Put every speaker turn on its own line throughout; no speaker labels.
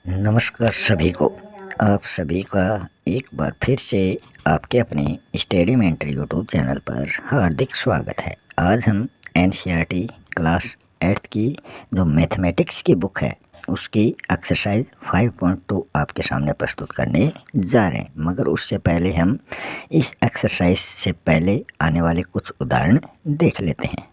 नमस्कार सभी को। आप सभी का एक बार फिर से आपके अपने स्टडी मेंटर यूट्यूब चैनल पर हार्दिक स्वागत है। आज हम एनसीईआरटी क्लास 8 की जो मैथमेटिक्स की बुक है उसकी एक्सरसाइज 5.2 आपके सामने प्रस्तुत करने जा रहे हैं। मगर उससे पहले हम इस एक्सरसाइज से पहले आने वाले कुछ उदाहरण देख लेते हैं।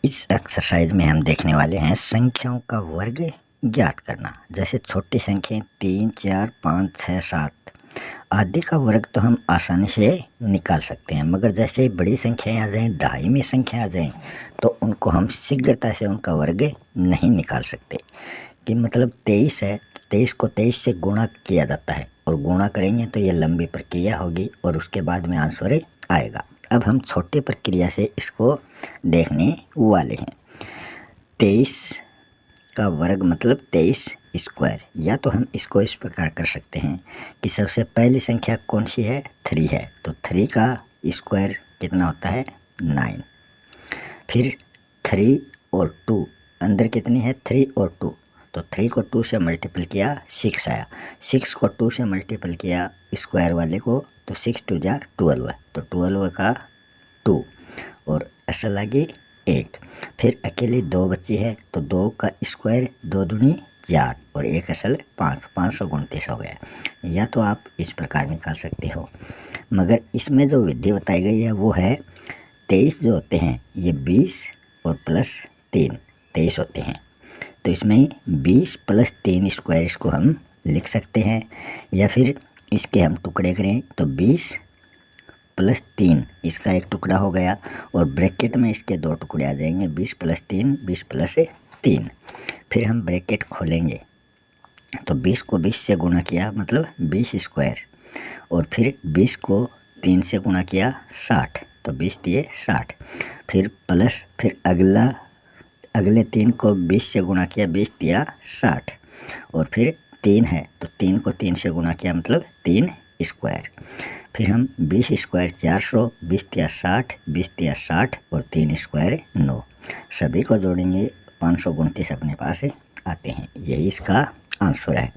इस एक्सरसाइज में हम देखने वाले हैं संख्याओं का वर्ग ज्ञात करना। जैसे छोटी संख्याएं 3, 4, 5, 6, 7 आदि का वर्ग तो हम आसानी से निकाल सकते हैं, मगर जैसे बड़ी संख्याएं आ जाएं, दहाई में संख्या आ जाएं, तो उनको हम शीघ्रता से उनका वर्ग नहीं निकाल सकते। कि मतलब 23 है, 23 को 23 से गुणा किया जाता है और गुणा करेंगे तो ये लंबी प्रक्रिया होगी और उसके बाद में आंसर आएगा। अब हम छोटी प्रक्रिया से इसको देखने वाले हैं। 23 का वर्ग मतलब 23 स्क्वायर। या तो हम इसको इस प्रकार कर सकते हैं कि सबसे पहली संख्या कौन सी है, 3 है, तो 3 का स्क्वायर कितना होता है, 9। फिर 3 और 2 अंदर कितनी है, 3 और 2, तो 3 को 2 से मल्टीपल किया 6 आया। 6 को 2 से मल्टीपल किया स्क्वायर वाले को तो 6 2 जा 12 है, तो 12 का 2 और असल आगे 8। फिर अकेली 2 बच्ची है तो 2 का स्क्वायर 2 दूनी 4 और 1 असल 5, 529 हो गया। या तो आप इस प्रकार निकाल सकते हो, मगर इसमें जो विधि बताई गई है वो है 23 जो होते हैं ये 20 और प्लस 3 23 होते हैं। तो इसमें 20 प्लस 3 स्क्वायर इसको हम लिख सकते हैं, या फिर इसके हम टुकड़े करें तो 20 प्लस 3 इसका एक टुकड़ा हो गया और ब्रैकेट में इसके 2 टुकड़े आ जाएंगे, 20 प्लस 3, 20 प्लस 3। फिर हम ब्रैकेट खोलेंगे तो 20 को 20 से गुणा किया मतलब 20 स्क्वायर, और फिर 20 को 3 से गुणा किया 60, तो 20 दिए 60। फिर प्लस, फिर अगले 3 को 20 से गुणा किया, 20 दिया 60, और फिर 3 है तो 3 को 3 से गुणा किया मतलब 3 स्क्वायर। फिर हम 20 स्क्वायर 400, 20 दिया 60, 20 दिया 60 और 3 स्क्वायर 9। सभी को जोड़ेंगे 529 अपने पास आते हैं। यही इसका आंसर है।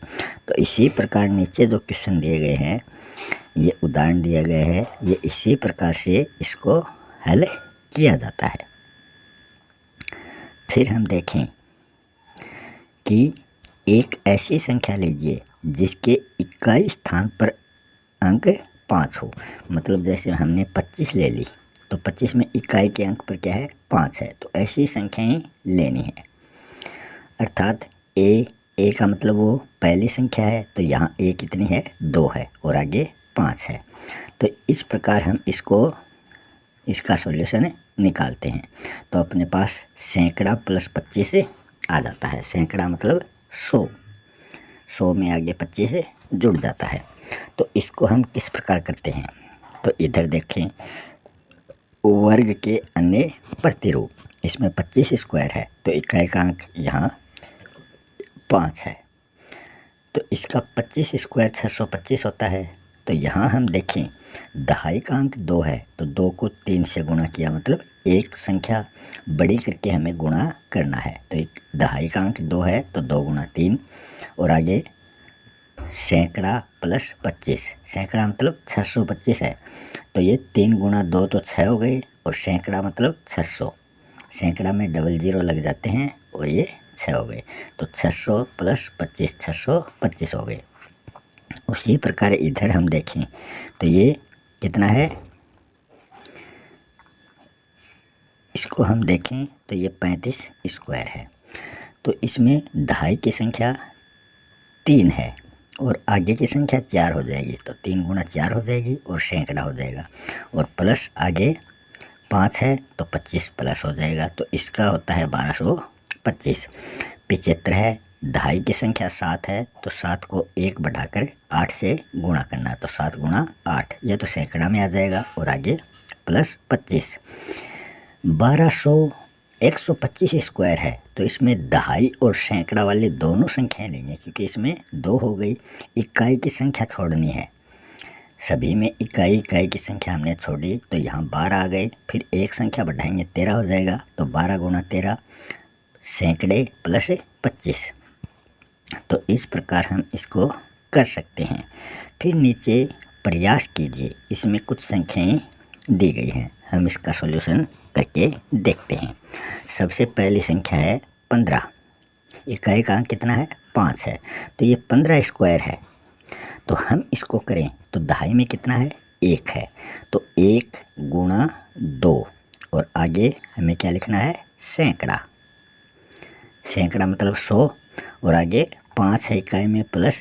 तो इसी प्रकार नीचे जो क्वेश्चन दिए गए हैं, ये उदाहरण दिया गया है, ये इसी प्रकार से इसको हल किया जाता है। फिर हम देखें कि एक ऐसी संख्या लीजिए जिसके इकाई स्थान पर अंक 5 हो। मतलब जैसे हमने 25 ले ली तो 25 में इकाई के अंक पर क्या है, 5 है, तो ऐसी संख्याएं लेनी है। अर्थात ए का मतलब वो पहली संख्या है, तो यहाँ ए कितनी है, 2 है और आगे 5 है। तो इस प्रकार हम इसका सॉल्यूशन निकालते हैं। तो अपने पास सैकड़ा प्लस 25 आ जाता है। सैकड़ा मतलब 100 में आगे 25 जुड़ जाता है। तो इसको हम किस प्रकार करते हैं, तो इधर देखें, वर्ग के अन्य प्रतिरूप। इसमें 25 स्क्वायर है तो इकाई का अंक यहाँ 5 है, तो इसका 25 स्क्वायर 625 होता है। तो यहाँ हम देखें दहाई का अंक 2 है तो 2 को 3 से गुणा किया मतलब एक संख्या बड़ी करके हमें गुणा करना है। तो एक दहाई का अंक 2 है तो 2 गुणा 3, और आगे सैकड़ा प्लस 25, सैकड़ा मतलब 625 है, तो ये 3 गुणा 2 तो 6 हो गए, और सैकड़ा मतलब 600, सैकड़ा में डबल जीरो लग जाते हैं और ये 6 हो गए, तो 600 प्लस 25 625 हो गए। उसी प्रकार इधर हम देखें तो ये कितना है, इसको हम देखें तो ये 35 स्क्वायर है। तो इसमें दहाई की संख्या 3 है और आगे की संख्या 4 हो जाएगी, तो 3 गुणा 4 हो जाएगी और सैकड़ा हो जाएगा, और प्लस आगे 5 है तो 25 प्लस हो जाएगा, तो इसका होता है 1225। 75 है, दहाई की संख्या 7 है तो 7 को 1 बढ़ाकर 8 से गुणा करना, तो 7 गुणा 8, यह तो सैकड़ा में आ जाएगा और आगे प्लस 25। 125 स्क्वायर है तो इसमें दहाई और सैकड़ा वाले दोनों संख्याएं लेंगे, क्योंकि इसमें 2 हो गई, इकाई की संख्या छोड़नी है। सभी में इकाई की संख्या हमने छोड़ी तो यहाँ 12 आ गए, फिर एक संख्या बढ़ाएंगे 13 हो जाएगा, तो 12 गुणा 13 सैकड़े प्लस 25। तो इस प्रकार हम इसको कर सकते हैं। फिर नीचे प्रयास कीजिए, इसमें कुछ संख्याएं दी गई हैं, हम इसका सॉल्यूशन करके देखते हैं। सबसे पहली संख्या है 15। इकाई का अंक कितना है? 5 है, तो ये 15 स्क्वायर है। तो हम इसको करें तो दहाई में कितना है? 1 है, तो 1 गुणा 2 और आगे हमें क्या लिखना है? सैकड़ा। सैकड़ा मतलब 100 और आगे 5 है इकाई में प्लस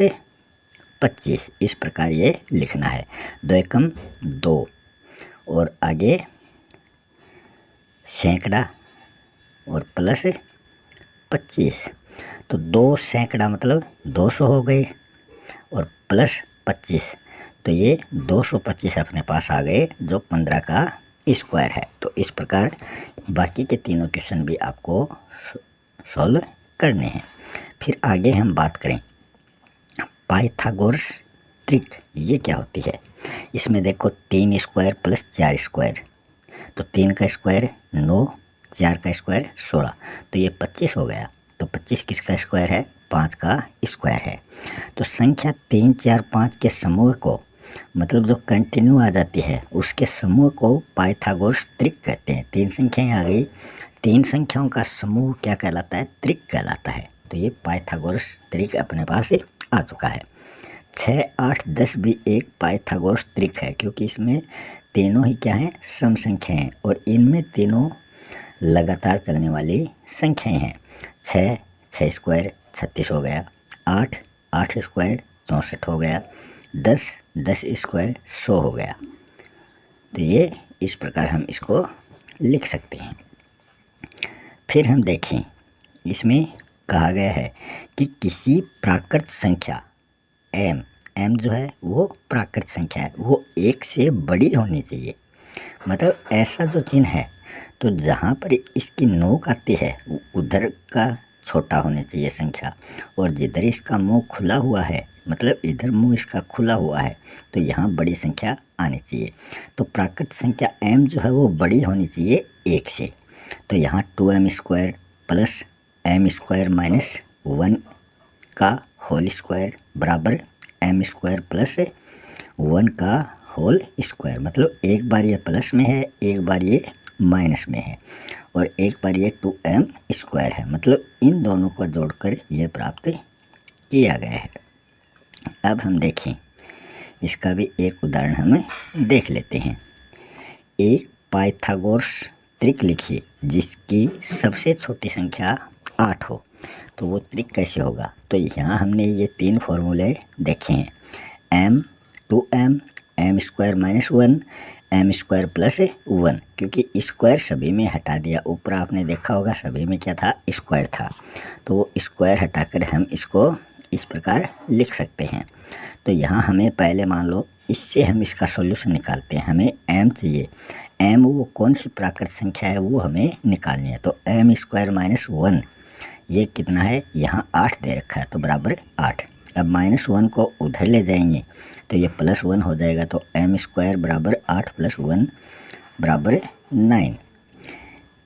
25, इस प्रकार ये लिखना है। 2 एकम 2 और आगे सैकड़ा और प्लस 25, तो 2 सैकड़ा मतलब 200 हो गए और प्लस 25, तो ये 225 अपने पास आ गए, जो 15 का स्क्वायर है। तो इस प्रकार बाकी के तीनों क्वेश्चन भी आपको सॉल्व करने हैं। फिर आगे हम बात करें पाइथागोरस ट्रिक, ये क्या होती है? इसमें देखो 3 स्क्वायर प्लस 4 स्क्वायर, तो 3 का स्क्वायर 9, 4 का स्क्वायर 16, तो ये 25 हो गया। तो 25 किसका स्क्वायर है? 5 का स्क्वायर है। तो संख्या 3, 4, 5 के समूह को, मतलब जो कंटिन्यू आ जाती है उसके समूह को पाइथागोरस ट्रिक कहते हैं। 3 संख्याएं आ गई, 3 संख्याओं का समूह क्या कहलाता है? ट्रिक कहलाता है। तो ये पाइथागोरस ट्रिक अपने पास आ चुका है। 6, 8, 10 भी एक पाइथागोरस ट्रिक है, क्योंकि इसमें तीनों ही क्या हैं? सम संख्याएं हैं और इनमें तीनों लगातार चलने वाली संख्याएं हैं। 6 स्क्वायर 36 हो गया, 8 स्क्वायर 64 हो गया, 10 स्क्वायर 100 हो गया। तो ये इस प्रकार हम इसको लिख सकते हैं। फिर हम देखें, इसमें कहा गया है कि किसी प्राकृत संख्या m जो है वो प्राकृत संख्या है, वो 1 से बड़ी होनी चाहिए। मतलब ऐसा जो चिन्ह है, तो जहाँ पर इसकी नोक आती है उधर का छोटा होना चाहिए संख्या, और जिधर इसका मुंह खुला हुआ है, मतलब इधर मुंह इसका खुला हुआ है, तो यहाँ बड़ी संख्या आनी चाहिए। तो प्राकृत संख्या m जो है वो बड़ी होनी चाहिए 1 से। तो यहाँ 2m square plus m square minus 1 का होल स्क्वायर बराबर m स्क्वायर प्लस 1 का होल स्क्वायर, मतलब एक बार ये प्लस में है, एक बार ये माइनस में है, और एक बार ये 2m स्क्वायर है, मतलब इन दोनों को जोड़कर ये प्राप्त किया गया है। अब हम देखें, इसका भी एक उदाहरण हमें देख लेते हैं। एक पाइथागोरस ट्रिक लिखिए जिसकी सबसे छोटी संख्या 8 हो, तो वो ट्रिक कैसे होगा? तो यहाँ हमने ये 3 फॉर्मूले देखे हैं, m, 2m, m square minus 1, m square plus 1, क्योंकि स्क्वायर सभी में हटा दिया। ऊपर आपने देखा होगा सभी में क्या था? स्क्वायर था, तो वो स्क्वायर हटाकर हम इसको इस प्रकार लिख सकते हैं। तो यहाँ हमें पहले मान लो, इससे हम इसका सॉल्यूशन निकालते हैं। हमें m चाहिए, m वो कौन सी प्राकृत संख्या है वो हमें निकालनी है। तो m स्क्वायर माइनस 1 ये कितना है? यहाँ 8 दे रखा है, तो बराबर 8। अब -1 को उधर ले जाएंगे तो ये +1 हो जाएगा, तो m स्क्वायर बराबर 8 + 1 बराबर 9।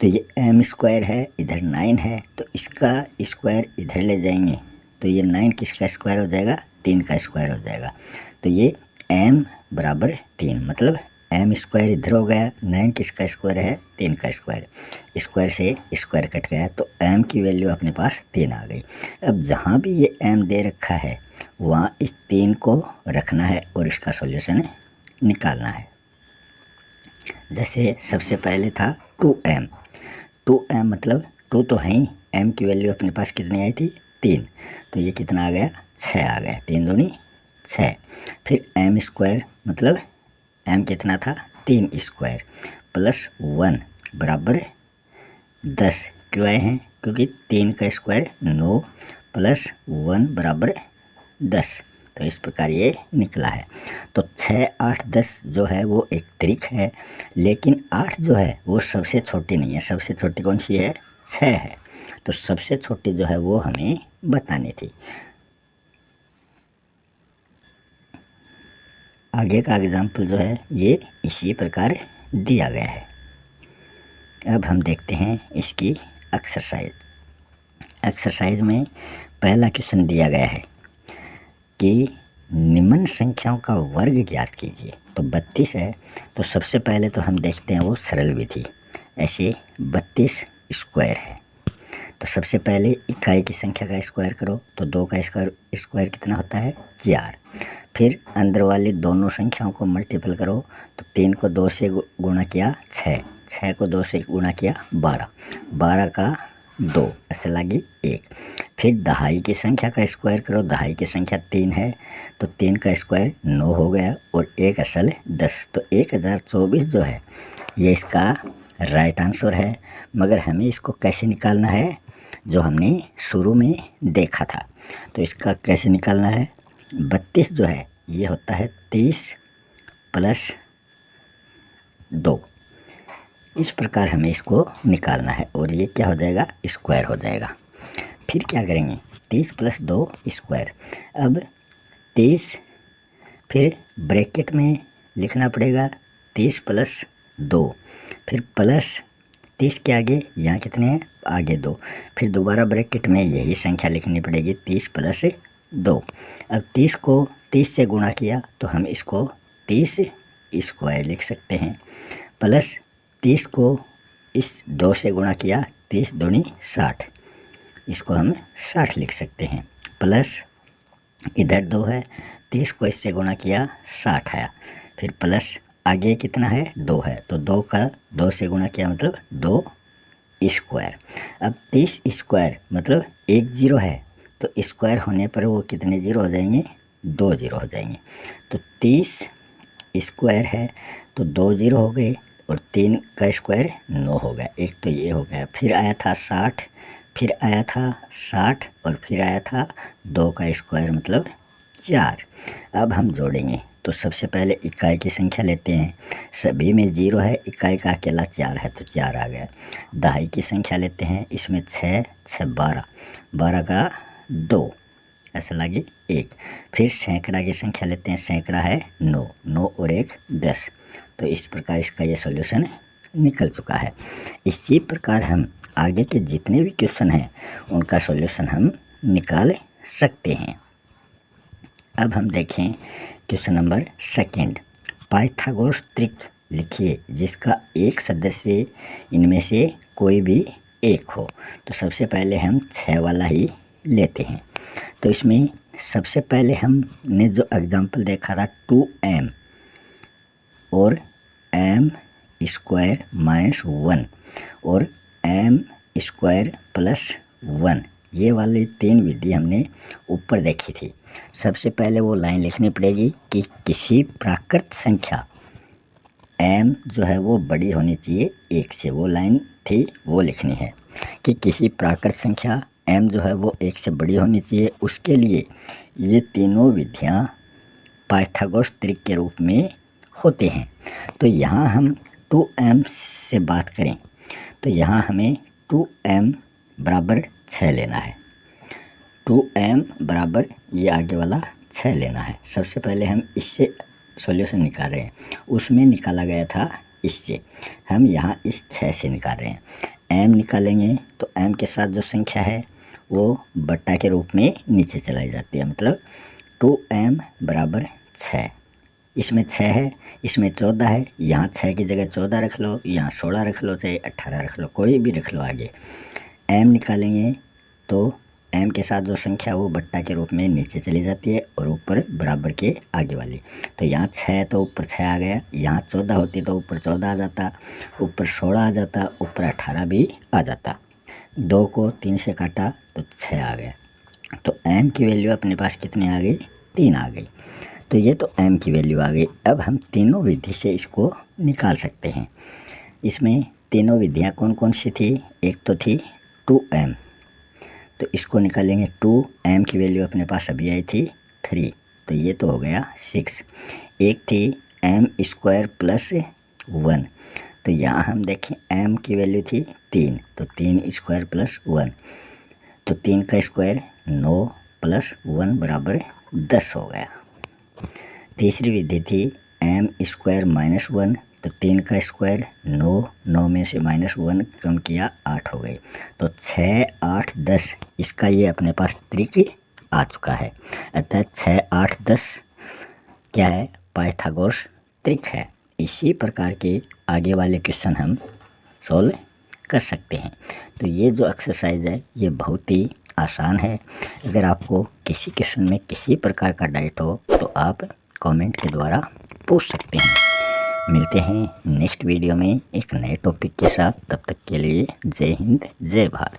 तो ये m स्क्वायर है, इधर 9 है, तो इसका स्क्वायर इधर ले जाएंगे तो ये 9 किसका स्क्वायर हो जाएगा? 3 का स्क्वायर हो जाएगा। तो ये m बराबर 3, मतलब m स्क्वायर इधर हो गया, 9 किसका स्क्वायर है? 3 का स्क्वायर, स्क्वायर से स्क्वायर कट गया, तो m की वैल्यू अपने पास 3 आ गई। अब जहाँ भी ये m दे रखा है वहाँ इस 3 को रखना है और इसका सॉल्यूशन निकालना है। जैसे सबसे पहले था 2m, 2m मतलब 2 तो है ही, m की वैल्यू अपने पास कितनी आई थी? 3, तो ये कितना आ गया? 6 आ गया, 3 दूनी 6। फिर m स्क्वायर मतलब m कितना था? 3 स्क्वायर प्लस 1 बराबर 10। क्यों आए हैं? क्योंकि 3 का स्क्वायर 9 प्लस 1 बराबर 10, तो इस प्रकार ये निकला है। तो 6, 8, 10 जो है वो एक त्रिक है, लेकिन 8 जो है वो सबसे छोटी नहीं है। सबसे छोटी कौन सी है? 6 है, तो सबसे छोटी जो है वो हमें बतानी थी। आगे का एग्जाम्पल जो है ये इसी प्रकार दिया गया है। अब हम देखते हैं इसकी एक्सरसाइज। एक्सरसाइज में पहला क्वेश्चन दिया गया है कि निम्न संख्याओं का वर्ग ज्ञात कीजिए। तो 32 है, तो सबसे पहले तो हम देखते हैं वो सरल विधि। ऐसे 32 स्क्वायर है, तो सबसे पहले इकाई की संख्या का स्क्वायर करो, तो 2 का स्क्वायर कितना होता है 4। फिर अंदर वाली दोनों संख्याओं को मल्टीपल करो, तो 3 को 2 से गुणा किया 6, 6 को 2 से गुणा किया 12, 12 का 2 ऐसे लगी 1। फिर दहाई की संख्या का स्क्वायर करो, दहाई की संख्या 3 है, तो 3 का स्क्वायर 9 हो गया और 1 असल 10, तो 1024 जो है ये इसका राइट आंसर है। मगर हमें इसको कैसे निकालना है, जो हमने शुरू में देखा था। तो इसका कैसे निकालना है, 32 जो है ये होता है 30 प्लस 2, इस प्रकार हमें इसको निकालना है और ये क्या हो जाएगा स्क्वायर हो जाएगा। फिर क्या करेंगे 30 प्लस 2 स्क्वायर। अब 30 फिर ब्रैकेट में लिखना पड़ेगा 30 प्लस 2, फिर प्लस 30 के आगे यहाँ कितने हैं आगे 2, फिर दोबारा ब्रैकेट में यही संख्या लिखनी पड़ेगी 30 प्लस 2। अब 30 को 30 से गुणा किया तो हम इसको 30 स्क्वायर लिख सकते हैं, प्लस 30 को इस 2 से गुणा किया 30 दूनी 60, इसको हम 60 लिख सकते हैं, प्लस इधर 2 है, 30 को इससे गुणा किया 60 आया, फिर प्लस आगे कितना है 2 है, तो 2 का 2 से गुणा किया मतलब 2 स्क्वायर। अब 30 स्क्वायर मतलब 1 0 है, तो स्क्वायर होने पर वो कितने जीरो हो जाएंगे 2 0 हो जाएंगे। तो 30 स्क्वायर है तो 2 0 हो गए और 3 का स्क्वायर 9 हो गया, एक तो ये हो गया। फिर आया था 60, फिर आया था 60 और फिर आया था 2 का स्क्वायर मतलब 4। अब हम जोड़ेंगे, तो सबसे पहले इकाई की संख्या लेते हैं, सभी में 0 है, इकाई का अकेला 4 है तो 4 आ गया। दहाई की संख्या लेते हैं, इसमें 6 6 12, 12 का 2 ऐसा लगे 1। फिर सैकड़ा की संख्या लेते हैं, सैकड़ा है 9, 9 और 1 10, तो इस प्रकार इसका ये सॉल्यूशन निकल चुका है। इसी प्रकार हम आगे के जितने भी क्वेश्चन हैं उनका सॉल्यूशन हम निकाल सकते हैं। अब हम देखें क्वेश्चन नंबर 2, पाइथागोरस त्रिक लिखिए जिसका एक सदस्य इनमें से कोई भी एक हो। तो सबसे पहले हम 6 वाला ही लेते हैं। तो इसमें सबसे पहले हमने जो एग्जांपल देखा था 2m और m स्क्वायर माइनस 1 और m स्क्वायर प्लस 1, ये वाली 3 विधि हमने ऊपर देखी थी। सबसे पहले वो लाइन लिखनी पड़ेगी कि किसी प्राकृत संख्या m जो है वो बड़ी होनी चाहिए 1 से, वो लाइन थी वो लिखनी है कि किसी प्राकृत संख्या m जो है वो 1 से बड़ी होनी चाहिए। उसके लिए ये तीनों विधियाँ पाइथागोरस त्रिक के रूप में होते हैं। तो यहाँ हम 2m से बात करें तो यहाँ हमें 2m बराबर 6 लेना है, 2m बराबर ये आगे वाला 6 लेना है। सबसे पहले हम इससे सॉल्यूशन निकाल रहे हैं, उसमें निकाला गया था इससे, हम यहाँ इस 6 से निकाल रहे हैं। m निकालेंगे तो m के साथ जो संख्या है वो बट्टा के रूप में नीचे चलाई जाती है, मतलब 2m बराबर 6, इसमें 6 है, इसमें 14 है, यहाँ 6 की जगह 14 रख लो, यहाँ 16 रख लो, चाहे 18 रख लो, कोई भी रख लो आगे। m निकालेंगे तो m के साथ जो संख्या वो बट्टा के रूप में नीचे चली जाती है और ऊपर बराबर के आगे वाली। तो यहाँ 6 तो ऊपर 6 आ गया, यहाँ 14 होती तो ऊपर 14 आ जाता, ऊपर 16 आ जाता, ऊपर 18 भी आ जाता। 2 को 3 से काटा तो 6 आ गया। तो m की वैल्यू अपने पास कितनी आ गई 3 आ गई। तो ये तो m की वैल्यू आ गई। अब हम तीनों विधि से इसको निकाल सकते हैं। इसमें तीनों विधियाँ कौन कौन सी थी, एक तो थी 2m, तो इसको निकालेंगे, 2m की वैल्यू अपने पास अभी आई थी 3, तो ये तो हो गया 6। एक थी m स्क्वायर प्लस 1, तो यहाँ हम देखें m की वैल्यू थी 3, तो 3 स्क्वायर प्लस 1, तो 3 का स्क्वायर 9 प्लस 1 बराबर 10 हो गया। तीसरी विधि थी m स्क्वायर माइनस 1, तो 3 का स्क्वायर 9, 9 में से -1 कम किया 8 हो गई। तो 6, 8, 10 इसका ये अपने पास ट्रिक आ चुका है। अतः 6, 8, 10 क्या है, पाइथागोरस ट्रिक है। इसी प्रकार के आगे वाले क्वेश्चन हम सोल्व कर सकते हैं। तो ये जो एक्सरसाइज है ये बहुत ही आसान है। अगर आपको किसी क्वेश्चन में किसी प्रकार का डाउट हो तो आप कमेंट के द्वारा पूछ सकते हैं। मिलते हैं नेक्स्ट वीडियो में एक नए टॉपिक के साथ। तब तक के लिए जय हिंद, जय भारत।